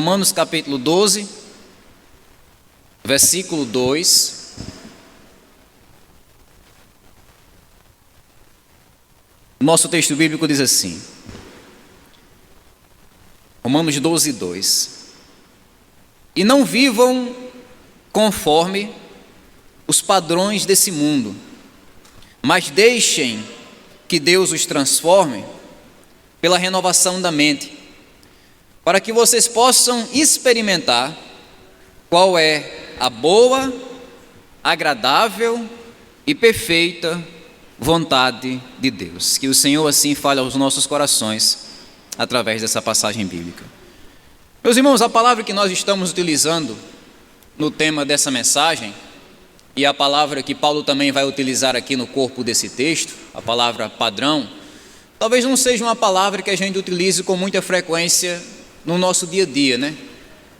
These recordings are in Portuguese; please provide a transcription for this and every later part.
Romanos capítulo 12, versículo 2. Nosso texto bíblico diz assim, Romanos 12, 2. E não vivam conforme os padrões desse mundo, mas deixem que Deus os transforme pela renovação da mente, para que vocês possam experimentar qual é a boa, agradável e perfeita vontade de Deus. Que o Senhor assim fale aos nossos corações através dessa passagem bíblica. Meus irmãos, a palavra que nós estamos utilizando no tema dessa mensagem, e a palavra que Paulo também vai utilizar aqui no corpo desse texto, a palavra padrão, talvez não seja uma palavra que a gente utilize com muita frequência no nosso dia a dia, né?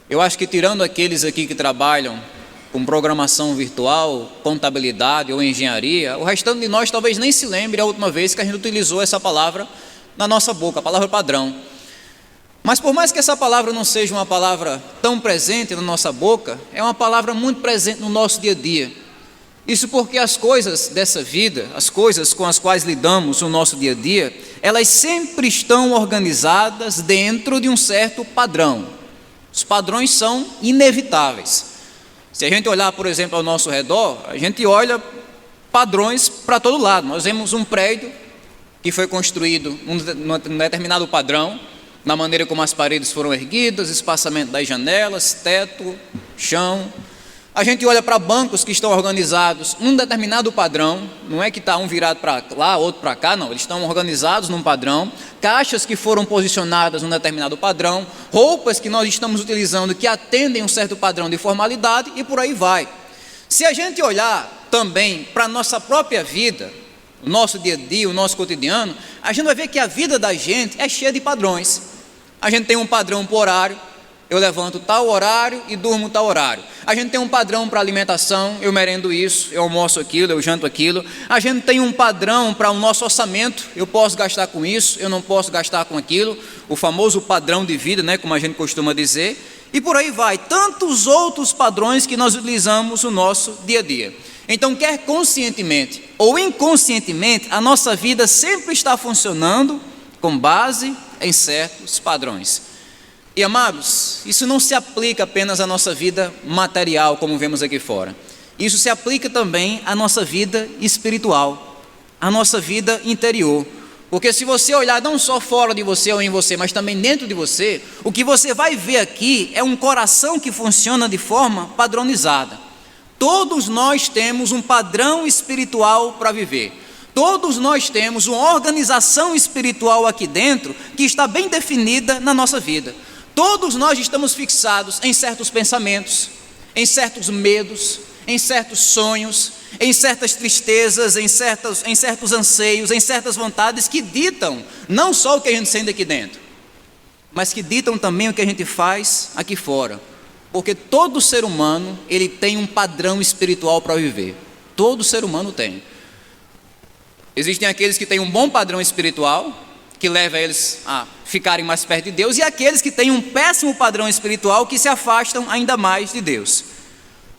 Eu acho que tirando aqueles aqui que trabalham com programação virtual, contabilidade ou engenharia, o restante de nós talvez nem se lembre a última vez que a gente utilizou essa palavra na nossa boca, a palavra padrão. Mas por mais que essa palavra não seja uma palavra tão presente na nossa boca, é uma palavra muito presente no nosso dia a dia. Isso porque as coisas dessa vida, as coisas com as quais lidamos no nosso dia a dia, elas sempre estão organizadas dentro de um certo padrão. Os padrões são inevitáveis. Se a gente olhar, por exemplo, ao nosso redor, a gente olha padrões para todo lado. Nós vemos um prédio que foi construído num determinado padrão, na maneira como as paredes foram erguidas, espaçamento das janelas, teto, chão. A gente olha para bancos que estão organizados num determinado padrão, não é que está um virado para lá, outro para cá, não, eles estão organizados num padrão, caixas que foram posicionadas num determinado padrão, roupas que nós estamos utilizando que atendem um certo padrão de formalidade e por aí vai. Se a gente olhar também para a nossa própria vida, o nosso dia a dia, o nosso cotidiano, a gente vai ver que a vida da gente é cheia de padrões. A gente tem um padrão por horário, eu levanto tal horário e durmo tal horário. A gente tem um padrão para alimentação, eu merendo isso, eu almoço aquilo, eu janto aquilo. A gente tem um padrão para o nosso orçamento, eu posso gastar com isso, eu não posso gastar com aquilo, o famoso padrão de vida, né, como a gente costuma dizer, e por aí vai, tantos outros padrões que nós utilizamos no nosso dia a dia. Então, quer conscientemente ou inconscientemente, a nossa vida sempre está funcionando com base em certos padrões. E amados, isso não se aplica apenas à nossa vida material, como vemos aqui fora. Isso se aplica também à nossa vida espiritual, à nossa vida interior. Porque se você olhar não só fora de você ou em você, mas também dentro de você, o que você vai ver aqui é um coração que funciona de forma padronizada. Todos nós temos um padrão espiritual para viver. Todos nós temos uma organização espiritual aqui dentro que está bem definida na nossa vida. Todos nós estamos fixados em certos pensamentos, em certos medos, em certos sonhos, em certas tristezas, em certos anseios, em certas vontades que ditam não só o que a gente sente aqui dentro, mas que ditam também o que a gente faz aqui fora. Porque todo ser humano, ele tem um padrão espiritual para viver. Todo ser humano tem. Existem aqueles que têm um bom padrão espiritual, que leva eles a ficarem mais perto de Deus, e aqueles que têm um péssimo padrão espiritual, que se afastam ainda mais de Deus.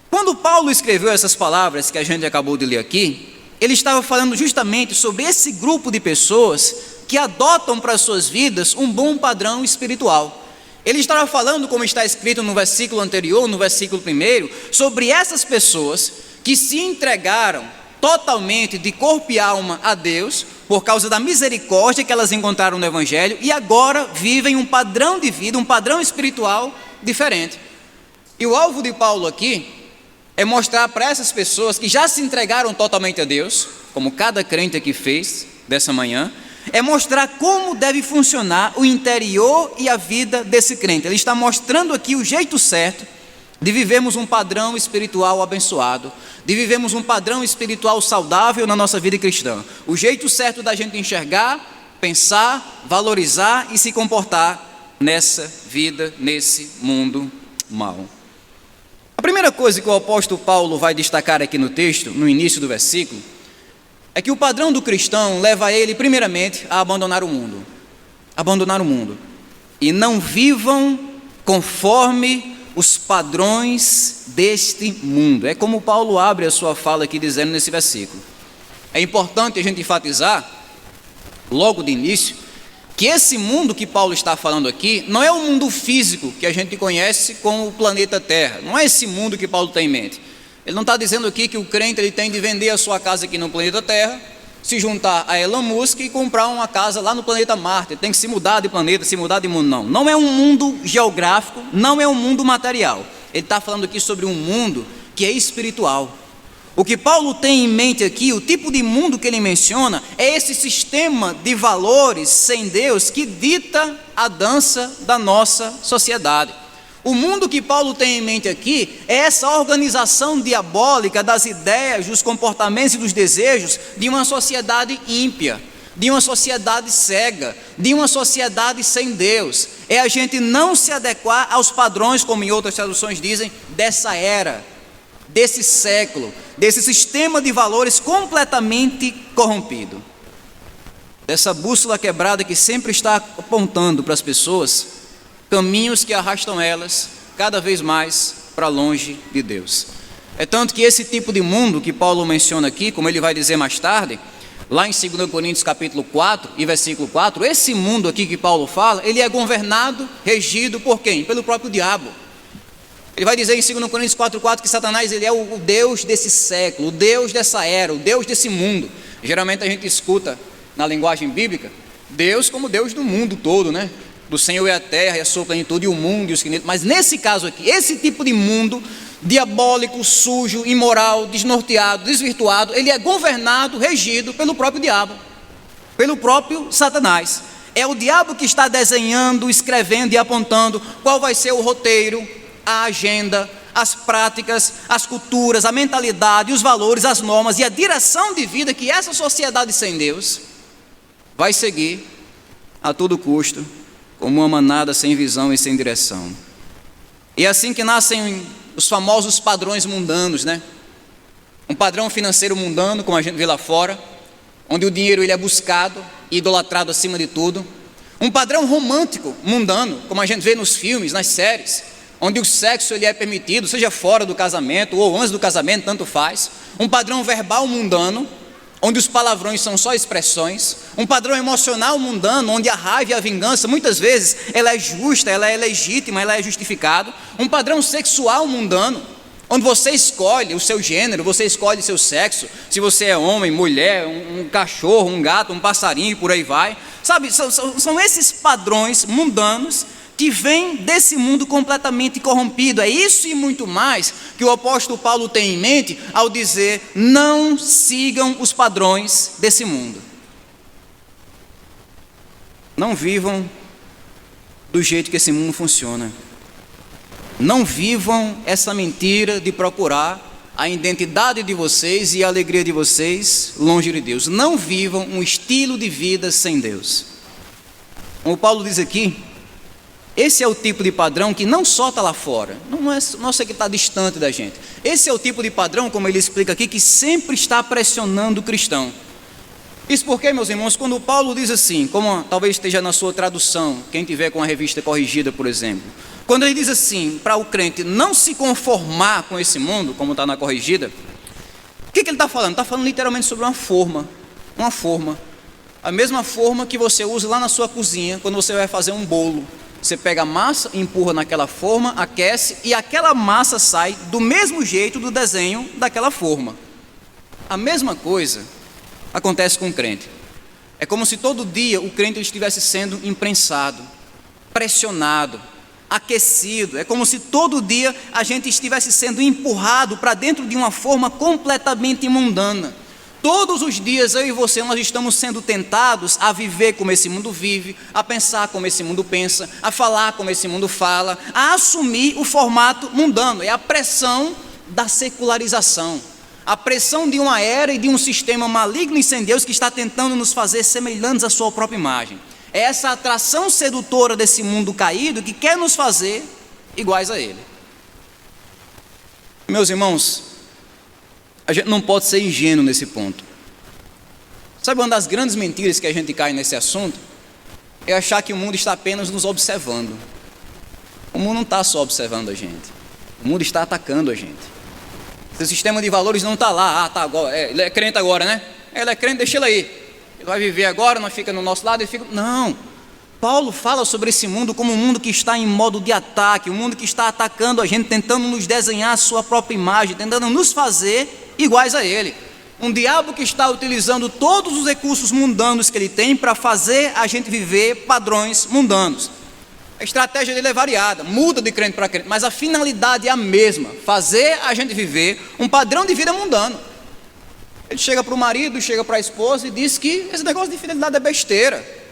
Quando Paulo escreveu essas palavras que a gente acabou de ler aqui, ele estava falando justamente sobre esse grupo de pessoas que adotam para as suas vidas um bom padrão espiritual. Ele estava falando, como está escrito no versículo anterior, no versículo 1, sobre essas pessoas que se entregaram totalmente de corpo e alma a Deus, por causa da misericórdia que elas encontraram no Evangelho, e agora vivem um padrão de vida, um padrão espiritual diferente. E o alvo de Paulo aqui é mostrar para essas pessoas que já se entregaram totalmente a Deus, como cada crente aqui fez dessa manhã, é mostrar como deve funcionar o interior e a vida desse crente. Ele está mostrando aqui o jeito certo de vivermos um padrão espiritual abençoado, de vivermos um padrão espiritual saudável na nossa vida cristã. O jeito certo da gente enxergar, pensar, valorizar e se comportar nessa vida, nesse mundo mau. A primeira coisa que o apóstolo Paulo vai destacar aqui no texto, no início do versículo, é que o padrão do cristão leva ele, primeiramente, a abandonar o mundo. Abandonar o mundo. E não vivam conforme os padrões deste mundo. É como Paulo abre a sua fala aqui dizendo nesse versículo. É importante a gente enfatizar, logo de início, que esse mundo que Paulo está falando aqui não é o mundo físico que a gente conhece como o planeta Terra. Não é esse mundo que Paulo tem em mente. Ele não está dizendo aqui que o crente ele tem de vender a sua casa aqui no planeta Terra, se juntar a Elon Musk e comprar uma casa lá no planeta Marte. Ele tem que se mudar de planeta, se mudar de mundo. Não, não é um mundo geográfico, não é um mundo material. Ele está falando aqui sobre um mundo que é espiritual. O que Paulo tem em mente aqui, o tipo de mundo que ele menciona, é esse sistema de valores sem Deus que dita a dança da nossa sociedade. O mundo que Paulo tem em mente aqui é essa organização diabólica das ideias, dos comportamentos e dos desejos de uma sociedade ímpia, de uma sociedade cega, de uma sociedade sem Deus. É a gente não se adequar aos padrões, como em outras traduções dizem, dessa era, desse século, desse sistema de valores completamente corrompido. Dessa bússola quebrada que sempre está apontando para as pessoas caminhos que arrastam elas cada vez mais para longe de Deus. É tanto que esse tipo de mundo que Paulo menciona aqui, como ele vai dizer mais tarde, lá em 2 Coríntios capítulo 4 e versículo 4, esse mundo aqui que Paulo fala, ele é governado, regido por quem? Pelo próprio diabo. Ele vai dizer em 2 Coríntios 4,4 que Satanás ele é o Deus desse século, o Deus dessa era, o Deus desse mundo. Geralmente a gente escuta na linguagem bíblica, Deus como Deus do mundo todo, né? Do Senhor é a terra e a sua plenitude e o mundo e os que nele. Mas nesse caso aqui, esse tipo de mundo diabólico, sujo, imoral, desnorteado, desvirtuado, ele é governado, regido pelo próprio diabo, pelo próprio Satanás. É o diabo que está desenhando, escrevendo e apontando qual vai ser o roteiro, a agenda, as práticas, as culturas, a mentalidade, os valores, as normas e a direção de vida que essa sociedade sem Deus vai seguir a todo custo, como uma manada sem visão e sem direção. E é assim que nascem os famosos padrões mundanos, né? Um padrão financeiro mundano, como a gente vê lá fora, onde o dinheiro ele é buscado e idolatrado acima de tudo. Um padrão romântico mundano, como a gente vê nos filmes, nas séries, onde o sexo ele é permitido, seja fora do casamento ou antes do casamento, tanto faz. Um padrão verbal mundano, onde os palavrões são só expressões. Um padrão emocional mundano, onde a raiva e a vingança, muitas vezes, ela é justa, ela é legítima, ela é justificada. Um padrão sexual mundano, onde você escolhe o seu gênero, você escolhe seu sexo, se você é homem, mulher, um cachorro, um gato, um passarinho e por aí vai. Sabe, são esses padrões mundanos que vem desse mundo completamente corrompido. É isso e muito mais que o apóstolo Paulo tem em mente ao dizer: não sigam os padrões desse mundo. Não vivam do jeito que esse mundo funciona. Não vivam essa mentira de procurar a identidade de vocês e a alegria de vocês longe de Deus. Não vivam um estilo de vida sem Deus. Como Paulo diz aqui, esse é o tipo de padrão que não só está lá fora, não é que está distante da gente. Esse é o tipo de padrão, como ele explica aqui, que sempre está pressionando o cristão. Isso porque, meus irmãos, quando Paulo diz assim, como talvez esteja na sua tradução, quem tiver com a revista corrigida, por exemplo, quando ele diz assim, para o crente não se conformar com esse mundo, como está na corrigida, o que ele está falando? Está falando literalmente sobre uma forma, a mesma forma que você usa lá na sua cozinha, quando você vai fazer um bolo. Você pega a massa, empurra naquela forma, aquece e aquela massa sai do mesmo jeito do desenho daquela forma. A mesma coisa acontece com o crente. É como se todo dia o crente estivesse sendo imprensado, pressionado, aquecido. É como se todo dia a gente estivesse sendo empurrado para dentro de uma forma completamente mundana. Todos os dias eu e você nós estamos sendo tentados a viver como esse mundo vive, a pensar como esse mundo pensa, a falar como esse mundo fala, a assumir o formato mundano. É a pressão da secularização, a pressão de uma era e de um sistema maligno e sem Deus que está tentando nos fazer semelhantes à sua própria imagem. É essa atração sedutora desse mundo caído que quer nos fazer iguais a ele. Meus irmãos, a gente não pode ser ingênuo nesse ponto. Sabe uma das grandes mentiras que a gente cai nesse assunto? É achar que o mundo está apenas nos observando. O mundo não está só observando a gente, o mundo está atacando a gente. Seu sistema de valores não está lá, tá, ele é crente agora, né? Ele é crente, deixa ele aí. Ele vai viver agora, não fica no nosso lado, ele fica... Não, Paulo fala sobre esse mundo como um mundo que está em modo de ataque, um mundo que está atacando a gente, tentando nos desenhar a sua própria imagem, tentando nos fazer iguais a ele. Um diabo que está utilizando todos os recursos mundanos que ele tem para fazer a gente viver padrões mundanos. A estratégia dele é variada, muda de crente para crente, mas a finalidade é a mesma: fazer a gente viver um padrão de vida mundano. Ele chega para o marido, chega para a esposa e diz que esse negócio de fidelidade é besteira.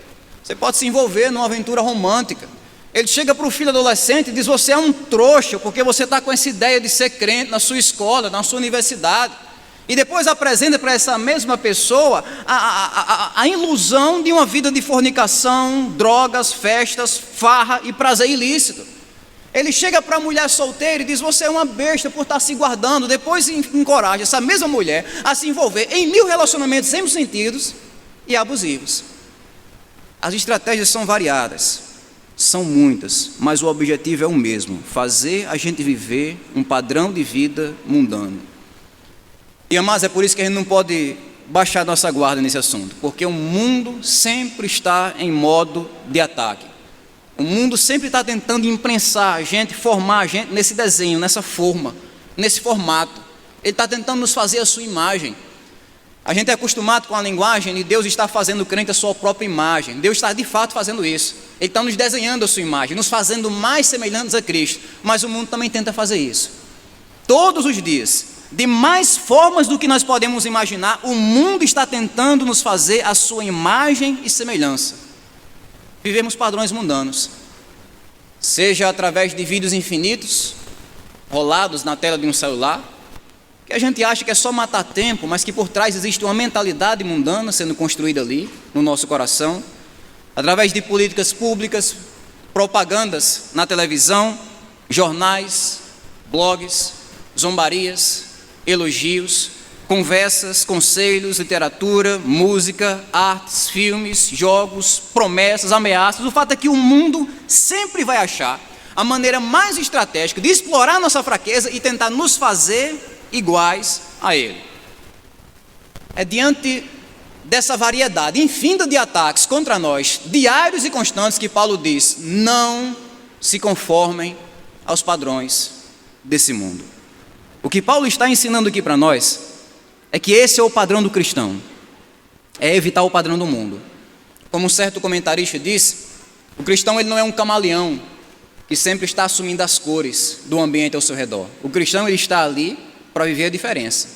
Você pode se envolver numa aventura romântica. Ele chega para o filho adolescente e diz: você é um trouxa, porque você está com essa ideia de ser crente na sua escola, na sua universidade. E depois apresenta para essa mesma pessoa a ilusão de uma vida de fornicação, drogas, festas, farra e prazer ilícito. Ele chega para a mulher solteira e diz: você é uma besta por estar se guardando. Depois encoraja essa mesma mulher a se envolver em 1000 relacionamentos sem sentidos e abusivos. As estratégias são variadas, são muitas, mas o objetivo é o mesmo: fazer a gente viver um padrão de vida mundano. E amados, é por isso que a gente não pode baixar nossa guarda nesse assunto, porque o mundo sempre está em modo de ataque. O mundo sempre está tentando imprensar a gente, formar a gente nesse desenho, nessa forma, nesse formato. Ele está tentando nos fazer a sua imagem. A gente é acostumado com a linguagem de Deus está fazendo o crente a sua própria imagem. Deus está de fato fazendo isso. Ele está nos desenhando a sua imagem, nos fazendo mais semelhantes a Cristo. Mas o mundo também tenta fazer isso. Todos os dias, de mais formas do que nós podemos imaginar, o mundo está tentando nos fazer a sua imagem e semelhança. Vivemos padrões mundanos, seja através de vídeos infinitos, rolados na tela de um celular, que a gente acha que é só matar tempo, mas que por trás existe uma mentalidade mundana sendo construída ali, no nosso coração, através de políticas públicas, propagandas na televisão, jornais, blogs, zombarias, elogios, conversas, conselhos, literatura, música, artes, filmes, jogos, promessas, ameaças. O fato é que o mundo sempre vai achar a maneira mais estratégica de explorar nossa fraqueza e tentar nos fazer iguais a ele. É diante dessa variedade infinda de ataques contra nós, diários e constantes, que Paulo diz: não se conformem aos padrões desse mundo. O que Paulo está ensinando aqui para nós é que esse é o padrão do cristão, é evitar o padrão do mundo. Como um certo comentarista disse, o cristão ele não é um camaleão que sempre está assumindo as cores do ambiente ao seu redor. O cristão ele está ali para viver a diferença.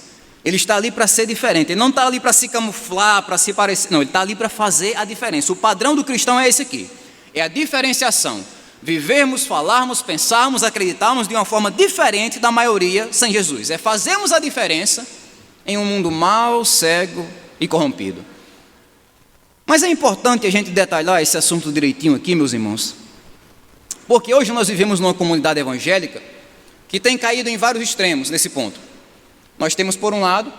Ele está ali para ser diferente. Ele não está ali para se camuflar, para se parecer. Não, ele está ali para fazer a diferença. O padrão do cristão é esse aqui. É a diferenciação. Vivermos, falarmos, pensarmos, acreditarmos de uma forma diferente da maioria sem Jesus. É fazermos a diferença em um mundo mau, cego e corrompido. Mas é importante a gente detalhar esse assunto direitinho aqui, meus irmãos, porque hoje nós vivemos numa comunidade evangélica que tem caído em vários extremos nesse ponto. Nós temos, por um lado,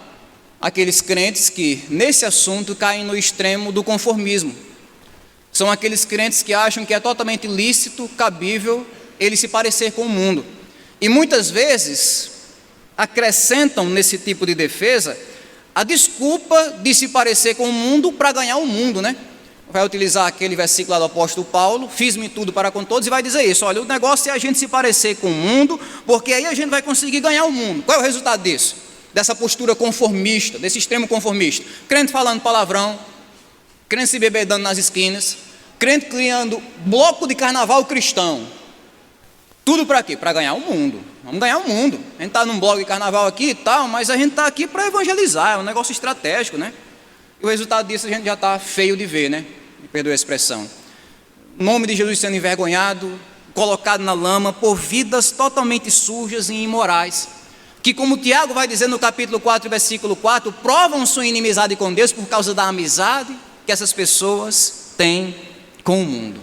aqueles crentes que, nesse assunto, caem no extremo do conformismo. São aqueles crentes que acham que é totalmente lícito, cabível, ele se parecer com o mundo. E muitas vezes acrescentam nesse tipo de defesa a desculpa de se parecer com o mundo para ganhar o mundo, né? Vai utilizar aquele versículo lá do apóstolo Paulo: fiz-me tudo para com todos, e vai dizer isso: olha, o negócio é a gente se parecer com o mundo, porque aí a gente vai conseguir ganhar o mundo. Qual é o resultado disso? Dessa postura conformista, desse extremo conformista. Crente falando palavrão, crente se bebedando nas esquinas, crente criando bloco de carnaval cristão. Tudo para quê? Para ganhar o mundo. Vamos ganhar o mundo. A gente está num bloco de carnaval aqui e tal, mas a gente está aqui para evangelizar, é um negócio estratégico, né? E o resultado disso a gente já está feio de ver, né? Me perdoe a expressão. O nome de Jesus sendo envergonhado, colocado na lama por vidas totalmente sujas e imorais, que, como Tiago vai dizer no capítulo 4, versículo 4, provam sua inimizade com Deus por causa da amizade que essas pessoas têm com o mundo.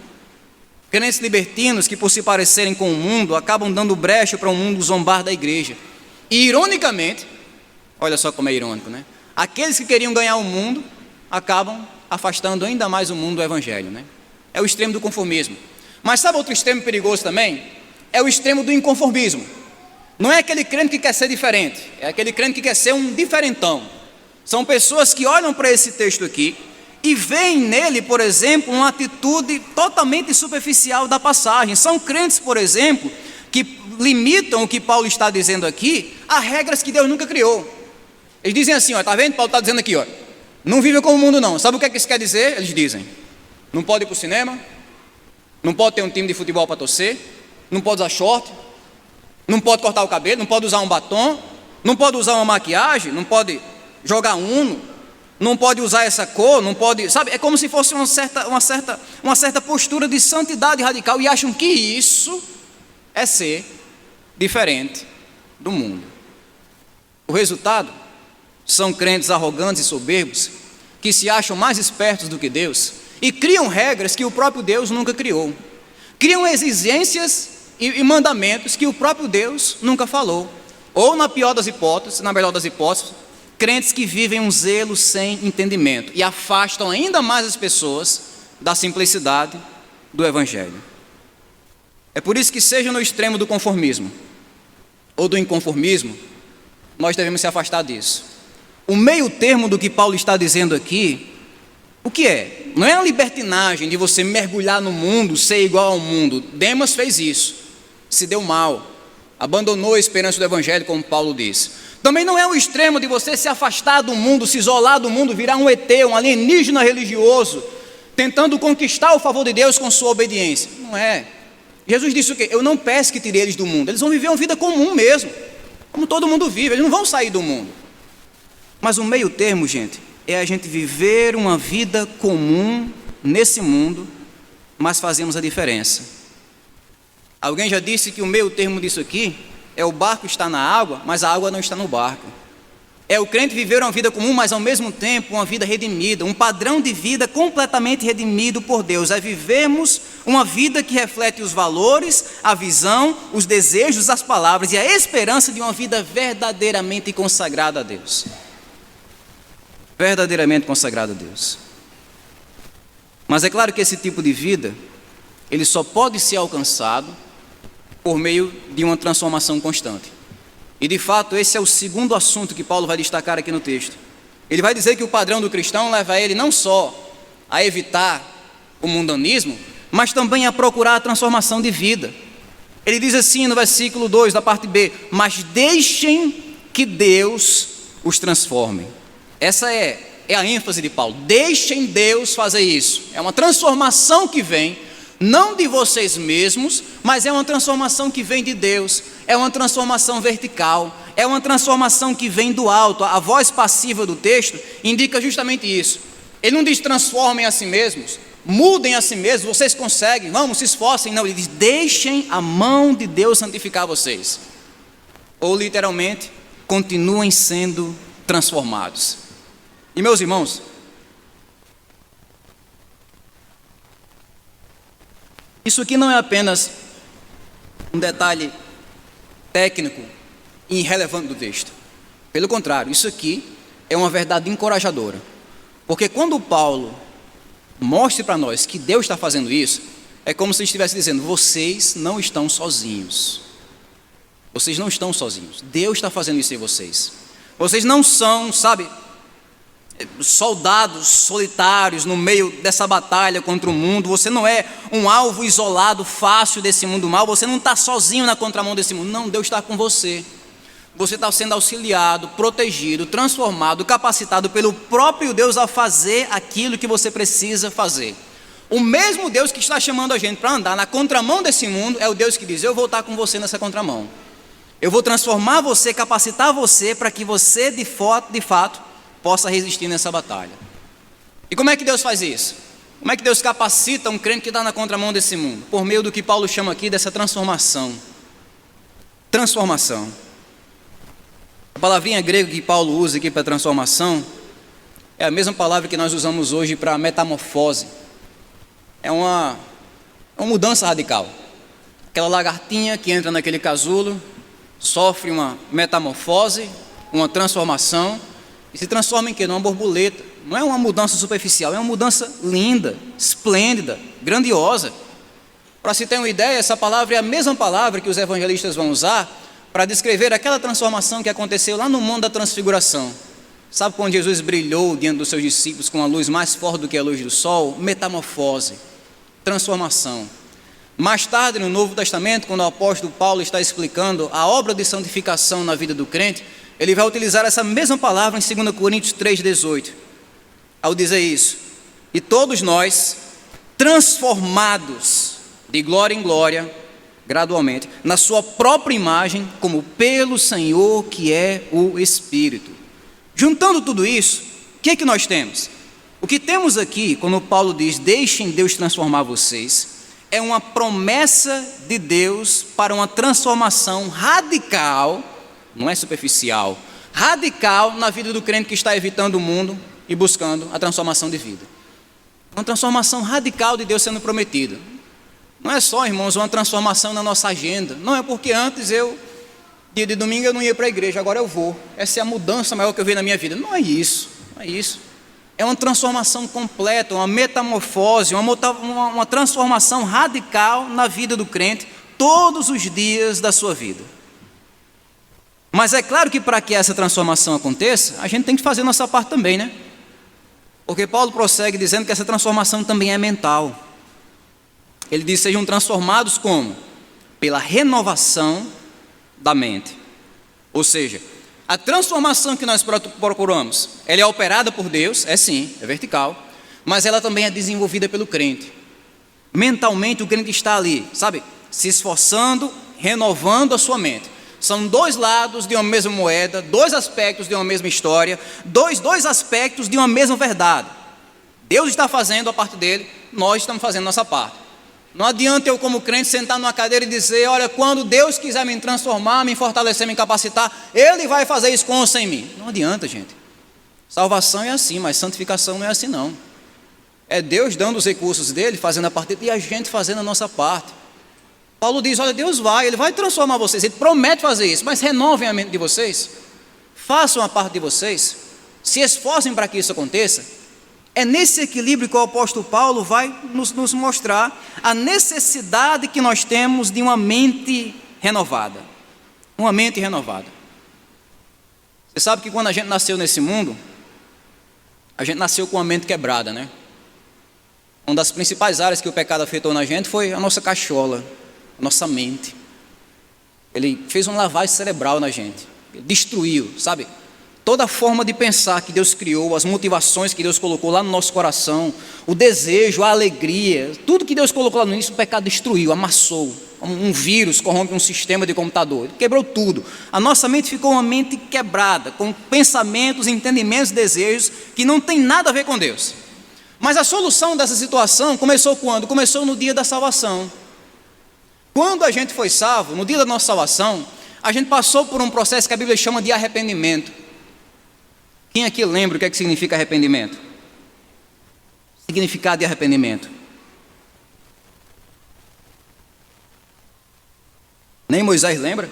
Crentes libertinos que, por se parecerem com o mundo, acabam dando brecha para o mundo zombar da igreja. E, ironicamente, olha só como é irônico, né? Aqueles que queriam ganhar o mundo acabam afastando ainda mais o mundo do evangelho, né? É o extremo do conformismo. Mas sabe outro extremo perigoso também? é o extremo do inconformismo. Não é aquele crente que quer ser diferente, é aquele crente que quer ser um diferentão. São pessoas que olham para esse texto aqui e veem nele, por exemplo, uma atitude totalmente superficial da passagem. São crentes, por exemplo, que limitam o que Paulo está dizendo aqui a regras que Deus nunca criou. Eles dizem assim, está vendo? Paulo está dizendo aqui, não viva como o mundo não. Sabe o que isso quer dizer? Eles dizem, não pode ir para o cinema, não pode ter um time de futebol para torcer, não pode usar short, não pode cortar o cabelo, não pode usar um batom, não pode usar uma maquiagem, não pode jogar Uno, não pode usar essa cor, não pode, sabe? É como se fosse uma certa postura de santidade radical, e acham que isso é ser diferente do mundo. O resultado são crentes arrogantes e soberbos que se acham mais espertos do que Deus e criam regras que o próprio Deus nunca criou. Criam exigências e mandamentos que o próprio Deus nunca falou. Ou, na melhor das hipóteses, crentes que vivem um zelo sem entendimento e afastam ainda mais as pessoas da simplicidade do Evangelho. É por isso que, seja no extremo do conformismo ou do inconformismo, nós devemos se afastar disso. O meio termo do que Paulo está dizendo aqui, o que é? Não é a libertinagem de você mergulhar no mundo, ser igual ao mundo. Demas fez isso, se deu mal, abandonou a esperança do Evangelho, como Paulo disse. Também não é o extremo de você se afastar do mundo, se isolar do mundo, virar um ET, um alienígena religioso, tentando conquistar o favor de Deus com sua obediência. Não é. Jesus disse o quê? Eu não peço que tire eles do mundo. Eles vão viver uma vida comum mesmo, como todo mundo vive, eles não vão sair do mundo. Mas o meio termo, gente, é a gente viver uma vida comum nesse mundo, mas fazemos a diferença. Alguém já disse que o meio termo disso aqui é o barco está na água, mas a água não está no barco. É o crente viver uma vida comum, mas ao mesmo tempo uma vida redimida, um padrão de vida completamente redimido por Deus. É vivermos uma vida que reflete os valores, a visão, os desejos, as palavras e a esperança de uma vida verdadeiramente consagrada a Deus. Verdadeiramente consagrada a Deus. Mas é claro que esse tipo de vida, ele só pode ser alcançado por meio de uma transformação constante. E de fato, esse é o segundo assunto que Paulo vai destacar aqui no texto. Ele vai dizer que o padrão do cristão leva ele não só a evitar o mundanismo, mas também a procurar a transformação de vida. Ele diz assim no versículo 2 da parte B, mas deixem que Deus os transforme. Essa é a ênfase de Paulo. Deixem Deus fazer isso. É uma transformação que vem, não de vocês mesmos, mas é uma transformação que vem de Deus. É uma transformação vertical. É uma transformação que vem do alto. A voz passiva do texto indica justamente isso. Ele não diz transformem a si mesmos, mudem a si mesmos, vocês conseguem, vamos, se esforcem. Não, ele diz deixem a mão de Deus santificar vocês. Ou literalmente, continuem sendo transformados. E meus irmãos, isso aqui não é apenas um detalhe técnico e irrelevante do texto. Pelo contrário, isso aqui é uma verdade encorajadora. Porque quando Paulo mostra para nós que Deus está fazendo isso, é como se ele estivesse dizendo, vocês não estão sozinhos. Vocês não estão sozinhos. Deus está fazendo isso em vocês. Vocês não são, soldados solitários no meio dessa batalha contra o mundo. Você não é um alvo isolado, fácil desse mundo mal. Você não está sozinho na contramão desse mundo. Não, Deus está com você. Você está sendo auxiliado, protegido, transformado, capacitado pelo próprio Deus a fazer aquilo que você precisa fazer. O mesmo Deus que está chamando a gente para andar na contramão desse mundo é o Deus que diz, eu vou estar com você nessa contramão. Eu vou transformar você, capacitar você para que você de fato possa resistir nessa batalha. E como é que Deus faz isso? Como é que Deus capacita um crente que está na contramão desse mundo? Por meio do que Paulo chama aqui dessa transformação. Transformação. A palavrinha grega que Paulo usa aqui para transformação é a mesma palavra que nós usamos hoje para metamorfose. É uma mudança radical. Aquela lagartinha que entra naquele casulo, sofre uma metamorfose, uma transformação, e se transforma em quê? Numa borboleta. Não é uma mudança superficial, é uma mudança linda, esplêndida, grandiosa. Para se ter uma ideia, essa palavra é a mesma palavra que os evangelistas vão usar para descrever aquela transformação que aconteceu lá no Monte da Transfiguração. Sabe quando Jesus brilhou diante dos seus discípulos com uma luz mais forte do que a luz do sol? Metamorfose, transformação. Mais tarde, no Novo Testamento, quando o apóstolo Paulo está explicando a obra de santificação na vida do crente, ele vai utilizar essa mesma palavra em 2 Coríntios 3,18, ao dizer isso: e todos nós, transformados de glória em glória, gradualmente, na sua própria imagem, como pelo Senhor que é o Espírito. Juntando tudo isso, o que é que nós temos? O que temos aqui, quando Paulo diz, deixem Deus transformar vocês, é uma promessa de Deus para uma transformação radical, não é superficial, radical na vida do crente que está evitando o mundo e buscando a transformação de vida. Uma transformação radical de Deus sendo prometida. Não é só, irmãos, uma transformação na nossa agenda. Não é porque antes dia de domingo eu não ia para a igreja, agora eu vou. Essa é a mudança maior que eu vi na minha vida. Não é isso, não é isso. É uma transformação completa, uma metamorfose, uma transformação radical na vida do crente, todos os dias da sua vida. Mas é claro que para que essa transformação aconteça, a gente tem que fazer nossa parte também, né? Porque Paulo prossegue dizendo que essa transformação também é mental. Ele diz, sejam transformados como? Pela renovação da mente. Ou seja, a transformação que nós procuramos, ela é operada por Deus, é sim, é vertical, mas ela também é desenvolvida pelo crente. Mentalmente o crente está ali, sabe, se esforçando, renovando a sua mente. São dois lados de uma mesma moeda, dois aspectos de uma mesma história, dois aspectos de uma mesma verdade. Deus está fazendo a parte dele, nós estamos fazendo a nossa parte. Não adianta eu, como crente, sentar numa cadeira e dizer, olha, quando Deus quiser me transformar, me fortalecer, me capacitar, Ele vai fazer isso com ou sem mim. Não adianta, gente. Salvação é assim, mas santificação não é assim, não. É Deus dando os recursos dele, fazendo a parte dele, e a gente fazendo a nossa parte. Paulo diz, olha, Deus Ele vai transformar vocês, Ele promete fazer isso, mas renovem a mente de vocês, façam a parte de vocês, se esforcem para que isso aconteça. É nesse equilíbrio que o apóstolo Paulo vai nos mostrar a necessidade que nós temos de uma mente renovada. Uma mente renovada. Você sabe que quando a gente nasceu nesse mundo, a gente nasceu com a mente quebrada, né? Uma das principais áreas que o pecado afetou na gente foi a nossa cachola, a nossa mente. Ele fez uma lavagem cerebral na gente. Ele destruiu, sabe? Toda a forma de pensar que Deus criou, as motivações que Deus colocou lá no nosso coração, o desejo, a alegria, tudo que Deus colocou lá no início, o pecado destruiu, amassou. Como um vírus corrompe um sistema de computador, ele quebrou tudo. A nossa mente ficou uma mente quebrada, com pensamentos, entendimentos, desejos, que não tem nada a ver com Deus. Mas a solução dessa situação começou quando? Começou no dia da salvação. Quando a gente foi salvo, no dia da nossa salvação, a gente passou por um processo que a Bíblia chama de arrependimento. Quem aqui lembra o que é que significa arrependimento? Significado de arrependimento. Nem Moisés lembra?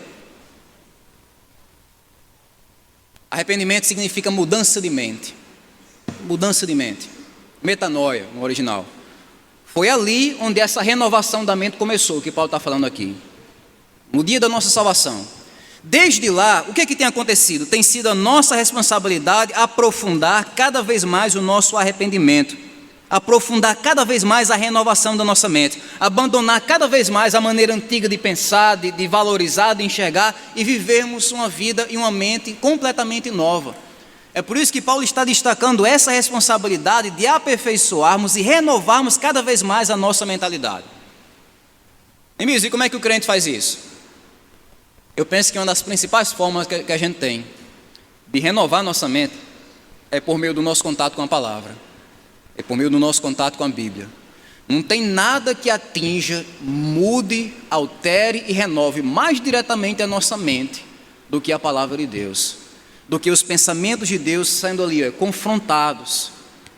Arrependimento significa mudança de mente. Mudança de mente. Metanoia, no original. Foi ali onde essa renovação da mente começou, o que Paulo está falando aqui. No dia da nossa salvação. Desde lá, o que tem acontecido? Tem sido a nossa responsabilidade aprofundar cada vez mais o nosso arrependimento, aprofundar cada vez mais a renovação da nossa mente, abandonar cada vez mais a maneira antiga de pensar, de valorizar, de enxergar e vivermos uma vida e uma mente completamente nova. É por isso que Paulo está destacando essa responsabilidade de aperfeiçoarmos e renovarmos cada vez mais a nossa mentalidade. E como é que o crente faz isso? Eu penso que uma das principais formas que a gente tem de renovar nossa mente é por meio do nosso contato com a palavra, é por meio do nosso contato com a Bíblia. Não tem nada que atinja, mude, altere e renove mais diretamente a nossa mente do que a palavra de Deus, do que os pensamentos de Deus sendo ali confrontados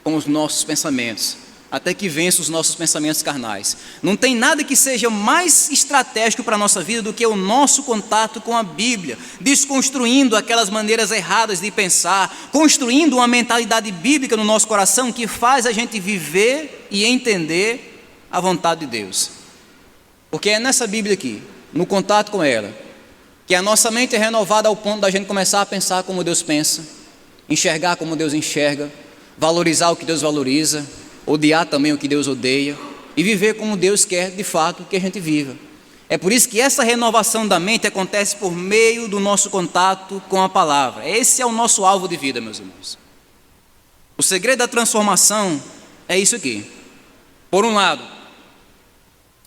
com os nossos pensamentos, até que vença os nossos pensamentos carnais. Não tem nada que seja mais estratégico para a nossa vida do que o nosso contato com a Bíblia, desconstruindo aquelas maneiras erradas de pensar, construindo uma mentalidade bíblica no nosso coração que faz a gente viver e entender a vontade de Deus. Porque é nessa Bíblia aqui, no contato com ela, que a nossa mente é renovada ao ponto da gente começar a pensar como Deus pensa, enxergar como Deus enxerga, valorizar o que Deus valoriza, odiar também o que Deus odeia e viver como Deus quer de fato que a gente viva. É por isso que essa renovação da mente acontece por meio do nosso contato com a palavra. Esse é o nosso alvo de vida, meus irmãos. O segredo da transformação é isso aqui. Por um lado,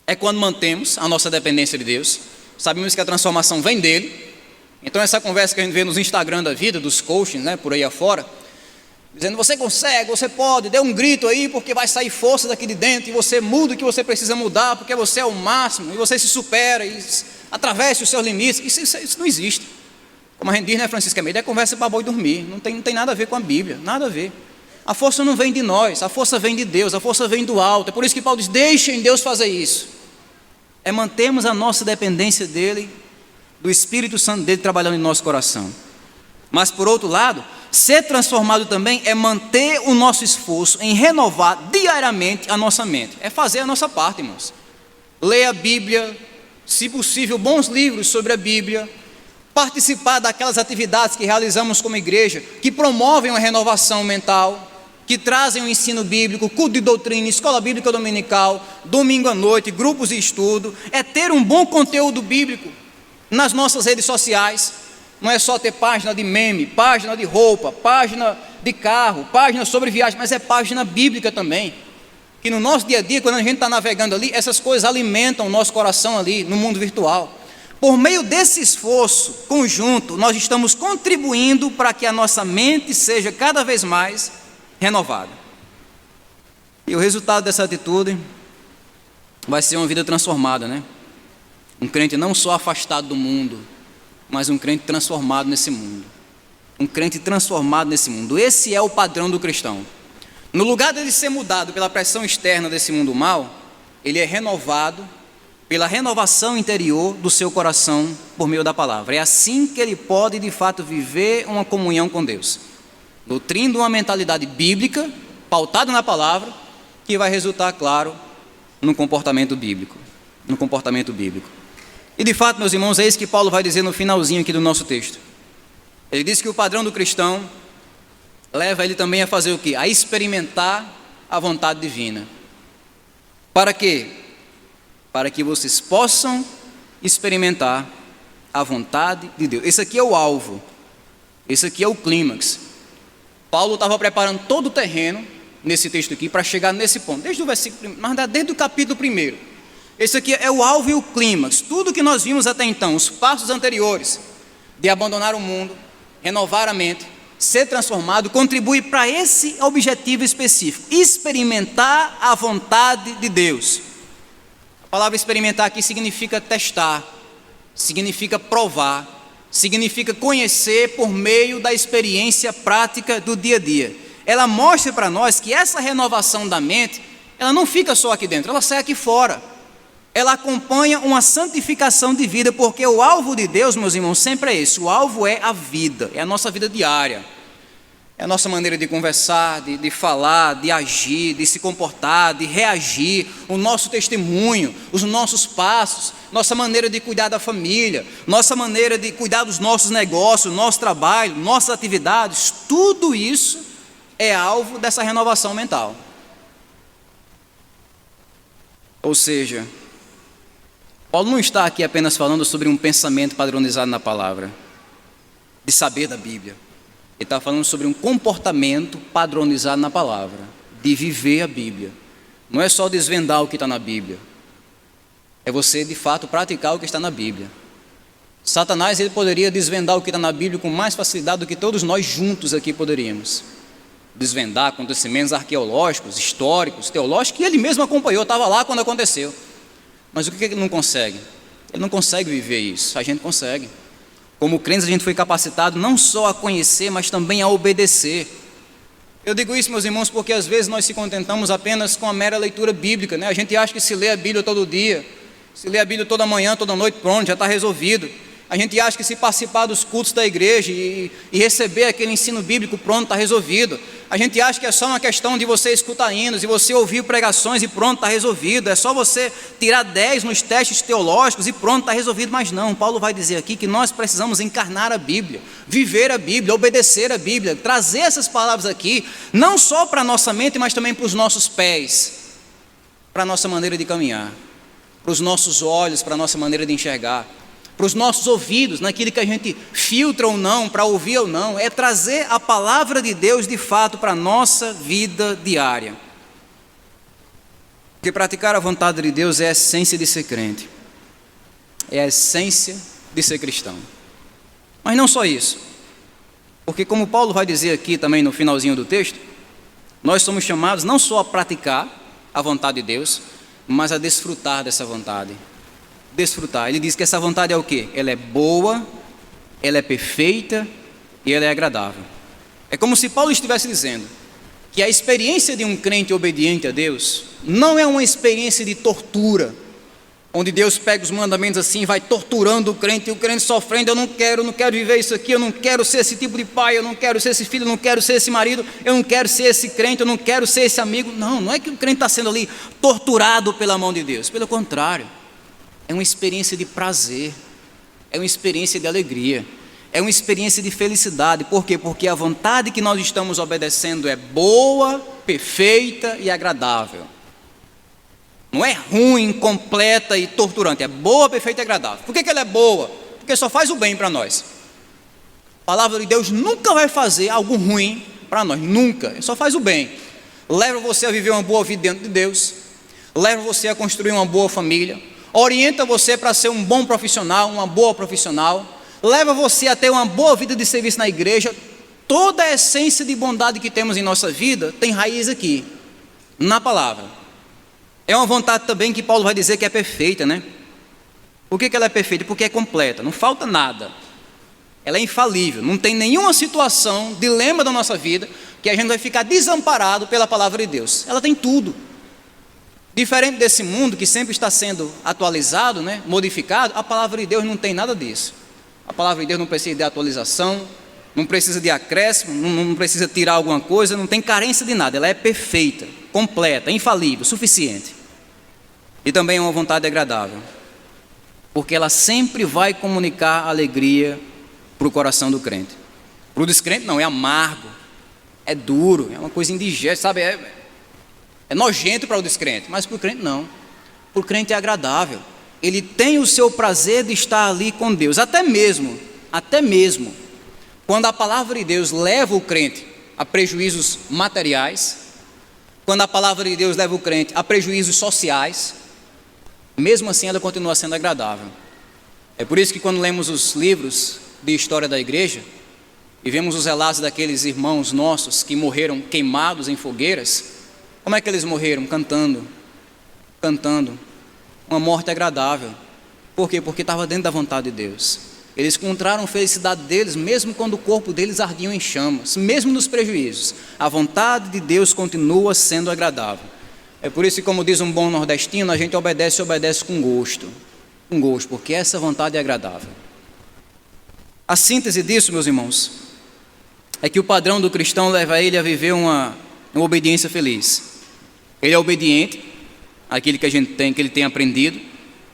é quando mantemos a nossa dependência de Deus. Sabemos que a transformação vem dele. Então essa conversa que a gente vê nos Instagram da vida, dos coaching, né, por aí afora, dizendo: você consegue, você pode, dê um grito aí porque vai sair força daqui de dentro e você muda o que você precisa mudar porque você é o máximo e você se supera e atravessa os seus limites. Isso não existe. Como a gente diz, né, Francisco Almeida, é conversa para boi dormir. Não tem nada a ver com a Bíblia, nada a ver. A força não vem de nós, a força vem de Deus, a força vem do alto. É por isso que Paulo diz: deixem Deus fazer isso. É mantermos a nossa dependência dele, do Espírito Santo dele trabalhando em nosso coração. Mas por outro lado, ser transformado também é manter o nosso esforço em renovar diariamente a nossa mente. É fazer a nossa parte, irmãos. Ler a Bíblia, se possível, bons livros sobre a Bíblia, participar daquelas atividades que realizamos como igreja, que promovem uma renovação mental, que trazem um ensino bíblico, culto de doutrina, escola bíblica dominical, domingo à noite, grupos de estudo. É ter um bom conteúdo bíblico nas nossas redes sociais. Não é só ter página de meme, página de roupa, página de carro, página sobre viagem, mas é página bíblica também. Que no nosso dia a dia, quando a gente está navegando ali, essas coisas alimentam o nosso coração ali, no mundo virtual. Por meio desse esforço conjunto, nós estamos contribuindo para que a nossa mente seja cada vez mais renovada. E o resultado dessa atitude vai ser uma vida transformada, né? Um crente não só afastado do mundo, mas um crente transformado nesse mundo. Um crente transformado nesse mundo. Esse é o padrão do cristão. No lugar dele ser mudado pela pressão externa desse mundo mal, ele é renovado pela renovação interior do seu coração por meio da palavra. É assim que ele pode de fato viver uma comunhão com Deus, nutrindo uma mentalidade bíblica, pautada na palavra, que vai resultar, claro, no comportamento bíblico. No comportamento bíblico. E de fato, meus irmãos, é isso que Paulo vai dizer no finalzinho aqui do nosso texto. Ele diz que o padrão do cristão leva ele também a fazer o quê? A experimentar a vontade divina. Para quê? Para que vocês possam experimentar a vontade de Deus. Esse aqui é o alvo. Esse aqui é o clímax. Paulo estava preparando todo o terreno nesse texto aqui para chegar nesse ponto. Desde o versículo, mas desde o capítulo 1. Esse aqui é o alvo e o clímax. Tudo que nós vimos até então, os passos anteriores de abandonar o mundo, renovar a mente, ser transformado, contribui para esse objetivo específico: experimentar a vontade de Deus. A palavra experimentar aqui significa testar, significa provar, significa conhecer por meio da experiência prática do dia a dia. Ela mostra para nós que essa renovação da mente, ela não fica só aqui dentro, ela sai aqui fora. Ela acompanha uma santificação de vida, porque o alvo de Deus, meus irmãos, sempre é esse. O alvo é a vida, é a nossa vida diária. É a nossa maneira de conversar, de falar, de agir, de se comportar, de reagir, o nosso testemunho, os nossos passos, nossa maneira de cuidar da família, nossa maneira de cuidar dos nossos negócios, nosso trabalho, nossas atividades. Tudo isso é alvo dessa renovação mental. Ou seja, Paulo não está aqui apenas falando sobre um pensamento padronizado na palavra, de saber da Bíblia. Ele está falando sobre um comportamento padronizado na palavra, de viver a Bíblia. Não é só desvendar o que está na Bíblia, é você de fato praticar o que está na Bíblia. Satanás, ele poderia desvendar o que está na Bíblia com mais facilidade do que todos nós juntos aqui poderíamos. Desvendar acontecimentos arqueológicos, históricos, teológicos, que ele mesmo acompanhou, estava lá quando aconteceu. Mas o que ele não consegue? Ele não consegue viver isso. A gente consegue. Como crentes, a gente foi capacitado não só a conhecer, mas também a obedecer. Eu digo isso, meus irmãos, porque às vezes nós se contentamos apenas com a mera leitura bíblica, né? A gente acha que se lê a Bíblia todo dia, se lê a Bíblia toda manhã, toda noite, pronto, já está resolvido. A gente acha que se participar dos cultos da igreja e receber aquele ensino bíblico, pronto, está resolvido. A gente acha que é só uma questão de você escutar hinos, de você ouvir pregações e pronto, está resolvido. É só você tirar 10 nos testes teológicos e pronto, está resolvido. Mas não, Paulo vai dizer aqui que nós precisamos encarnar a Bíblia, viver a Bíblia, obedecer a Bíblia, trazer essas palavras aqui, não só para a nossa mente, mas também para os nossos pés, para a nossa maneira de caminhar, para os nossos olhos, para a nossa maneira de enxergar, para os nossos ouvidos, naquilo que a gente filtra ou não, para ouvir ou não, é trazer a palavra de Deus de fato para a nossa vida diária. Porque praticar a vontade de Deus é a essência de ser crente, é a essência de ser cristão. Mas não só isso, porque como Paulo vai dizer aqui também no finalzinho do texto, nós somos chamados não só a praticar a vontade de Deus, mas a desfrutar dessa vontade. Desfrutar. Ele diz que essa vontade é o quê? Ela é boa, ela é perfeita e ela é agradável. É como se Paulo estivesse dizendo que a experiência de um crente obediente a Deus não é uma experiência de tortura, onde Deus pega os mandamentos assim e vai torturando o crente, e o crente sofrendo, eu não quero viver isso aqui, eu não quero ser esse tipo de pai, eu não quero ser esse filho, eu não quero ser esse marido, eu não quero ser esse crente, eu não quero ser esse amigo. Não é que o crente está sendo ali torturado pela mão de Deus, pelo contrário. É uma experiência de prazer, é uma experiência de alegria, é uma experiência de felicidade. Por quê? Porque a vontade que nós estamos obedecendo é boa, perfeita e agradável. Não é ruim, completa e torturante, é boa, perfeita e agradável. Por que ela é boa? Porque só faz o bem para nós. A palavra de Deus nunca vai fazer algo ruim para nós, nunca, só faz o bem. Leva você a viver uma boa vida diante de Deus, leva você a construir uma boa família, orienta você para ser um bom profissional, uma boa profissional, leva você a ter uma boa vida de serviço na igreja. Toda a essência de bondade que temos em nossa vida tem raiz aqui, na palavra. É uma vontade também que Paulo vai dizer que é perfeita, né? Por que ela é perfeita? Porque é completa, não falta nada. Ela é infalível, não tem nenhuma situação, dilema da nossa vida, que a gente vai ficar desamparado pela palavra de Deus. Ela tem tudo. Diferente desse mundo que sempre está sendo atualizado, né, modificado, a palavra de Deus não tem nada disso. A palavra de Deus não precisa de atualização, não precisa de acréscimo, não precisa tirar alguma coisa, não tem carência de nada. Ela é perfeita, completa, infalível, suficiente. E também é uma vontade agradável, porque ela sempre vai comunicar alegria para o coração do crente. Para o descrente não, é amargo, é duro, é uma coisa indigesta, sabe? É nojento para o descrente, mas para o crente não. Para o crente é agradável. Ele tem o seu prazer de estar ali com Deus, até mesmo, quando a palavra de Deus leva o crente a prejuízos materiais, quando a palavra de Deus leva o crente a prejuízos sociais, mesmo assim ela continua sendo agradável. É por isso que quando lemos os livros de história da igreja e vemos os relatos daqueles irmãos nossos que morreram queimados em fogueiras, como é que eles morreram? Cantando, uma morte agradável. Por quê? Porque estava dentro da vontade de Deus. Eles encontraram felicidade deles, mesmo quando o corpo deles ardia em chamas, mesmo nos prejuízos. A vontade de Deus continua sendo agradável. É por isso que, como diz um bom nordestino, a gente obedece com gosto, porque essa vontade é agradável. A síntese disso, meus irmãos, é que o padrão do cristão leva ele a viver uma obediência feliz. Ele é obediente àquilo que ele tem aprendido,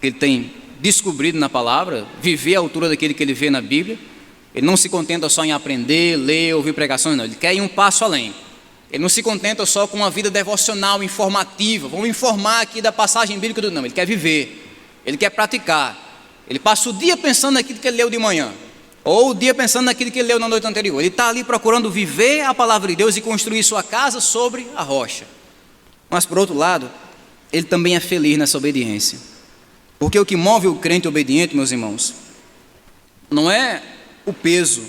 que ele tem descobrido na palavra, viver à altura daquilo que ele vê na Bíblia. Ele não se contenta só em aprender, ler, ouvir pregações, não. Ele quer ir um passo além. Ele não se contenta só com uma vida devocional, informativa. Vamos informar aqui da passagem bíblica do não. Ele quer viver, ele quer praticar. Ele passa o dia pensando naquilo que ele leu de manhã, ou o dia pensando naquilo que ele leu na noite anterior. Ele está ali procurando viver a palavra de Deus e construir sua casa sobre a rocha. Mas, por outro lado, ele também é feliz nessa obediência. Porque o que move o crente obediente, meus irmãos, não é o peso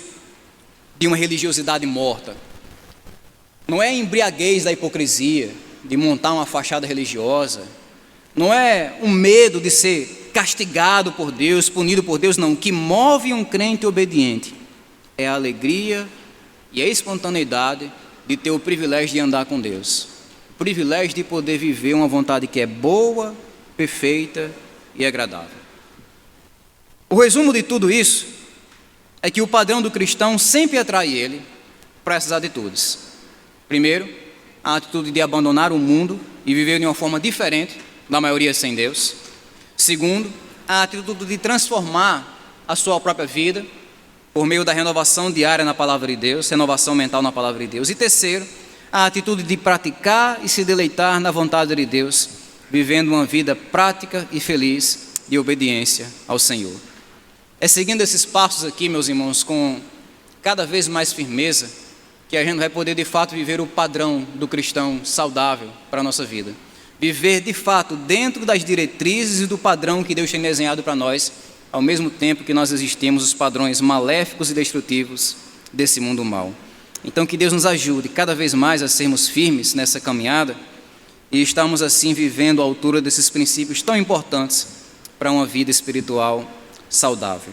de uma religiosidade morta, não é a embriaguez da hipocrisia, de montar uma fachada religiosa, não é o medo de ser castigado por Deus, punido por Deus, não. O que move um crente obediente é a alegria e a espontaneidade de ter o privilégio de andar com Deus, o privilégio de poder viver uma vontade que é boa, perfeita e agradável. O resumo de tudo isso é que o padrão do cristão sempre atrai ele para essas atitudes. Primeiro, a atitude de abandonar o mundo e viver de uma forma diferente da maioria sem Deus. Segundo, a atitude de transformar a sua própria vida por meio da renovação diária na palavra de Deus, renovação mental na palavra de Deus. E terceiro, a atitude de praticar e se deleitar na vontade de Deus, vivendo uma vida prática e feliz de obediência ao Senhor. É seguindo esses passos aqui, meus irmãos, com cada vez mais firmeza, que a gente vai poder de fato viver o padrão do cristão saudável para a nossa vida. Viver de fato dentro das diretrizes e do padrão que Deus tem desenhado para nós, ao mesmo tempo que nós resistimos os padrões maléficos e destrutivos desse mundo mau. Então que Deus nos ajude cada vez mais a sermos firmes nessa caminhada e estamos assim vivendo à altura desses princípios tão importantes para uma vida espiritual saudável.